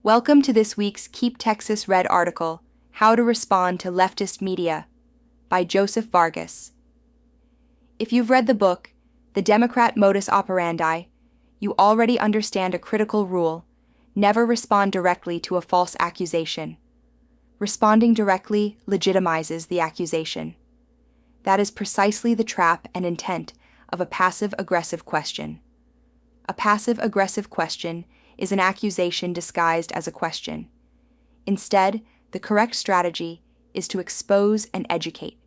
Welcome to this week's Keep Texas Red article, How to Respond to Leftist Media, by Joseph Vargas. If you've read the book, The Democrat Modus Operandi, you already understand a critical rule: never respond directly to a false accusation. Responding directly legitimizes the accusation. That is precisely the trap and intent of a passive-aggressive question. A passive-aggressive question is an accusation disguised as a question. Instead, the correct strategy is to expose and educate.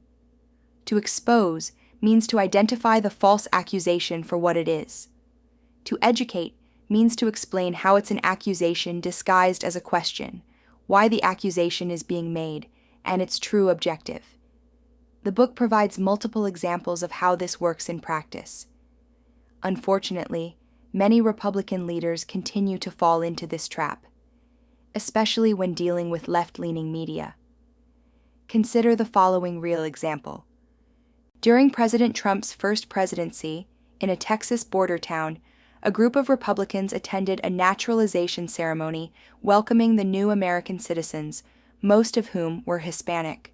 To expose means to identify the false accusation for what it is. To educate means to explain how it's an accusation disguised as a question, why the accusation is being made, and its true objective. The book provides multiple examples of how this works in practice. Unfortunately, many Republican leaders continue to fall into this trap, especially when dealing with left-leaning media. Consider the following real example. During President Trump's first presidency, in a Texas border town, a group of Republicans attended a naturalization ceremony welcoming the new American citizens, most of whom were Hispanic.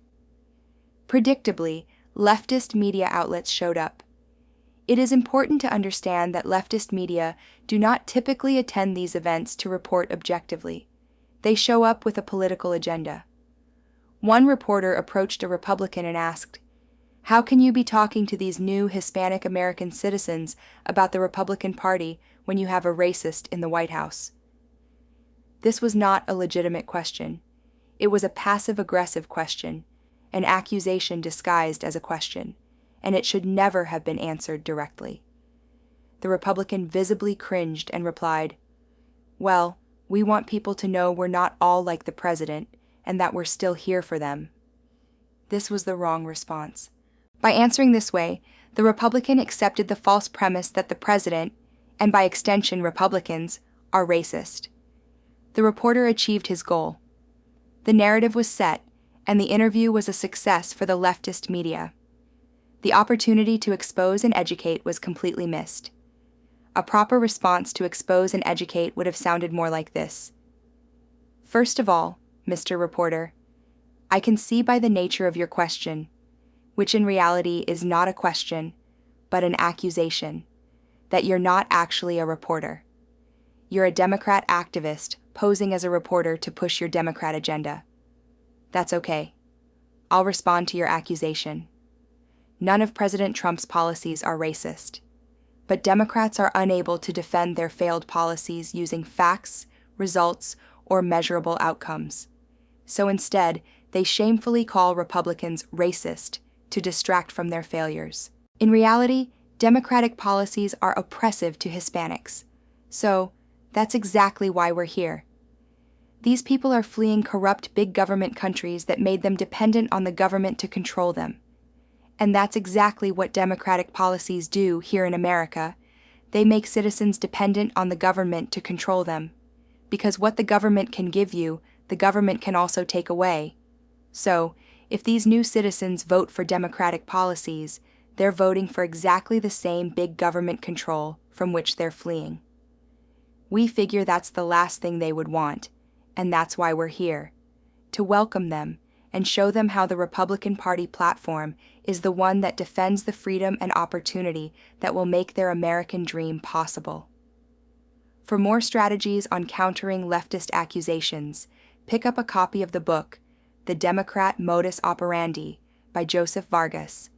Predictably, leftist media outlets showed up. It is important to understand that leftist media do not typically attend these events to report objectively. They show up with a political agenda. One reporter approached a Republican and asked, "How can you be talking to these new Hispanic American citizens about the Republican Party when you have a racist in the White House?" This was not a legitimate question. It was a passive-aggressive question, an accusation disguised as a question, and it should never have been answered directly. The Republican visibly cringed and replied, "Well, we want people to know we're not all like the president and that we're still here for them." This was the wrong response. By answering this way, the Republican accepted the false premise that the president, and by extension Republicans, are racist. The reporter achieved his goal. The narrative was set, and the interview was a success for the leftist media. The opportunity to expose and educate was completely missed. A proper response to expose and educate would have sounded more like this. "First of all, Mr. Reporter, I can see by the nature of your question, which in reality is not a question, but an accusation, that you're not actually a reporter. You're a Democrat activist posing as a reporter to push your Democrat agenda. That's okay. I'll respond to your accusation. None of President Trump's policies are racist, but Democrats are unable to defend their failed policies using facts, results, or measurable outcomes. So instead, they shamefully call Republicans racist to distract from their failures. In reality, Democratic policies are oppressive to Hispanics. So, that's exactly why we're here. These people are fleeing corrupt big government countries that made them dependent on the government to control them. And that's exactly what Democratic policies do here in America. They make citizens dependent on the government to control them. Because what the government can give you, the government can also take away. So, if these new citizens vote for Democratic policies, they're voting for exactly the same big government control from which they're fleeing. We figure that's the last thing they would want, and that's why we're here, to welcome them and show them how the Republican Party platform is the one that defends the freedom and opportunity that will make their American dream possible. For more strategies on countering leftist accusations, pick up a copy of the book, The Democrat Modus Operandi, by Joseph Vargas.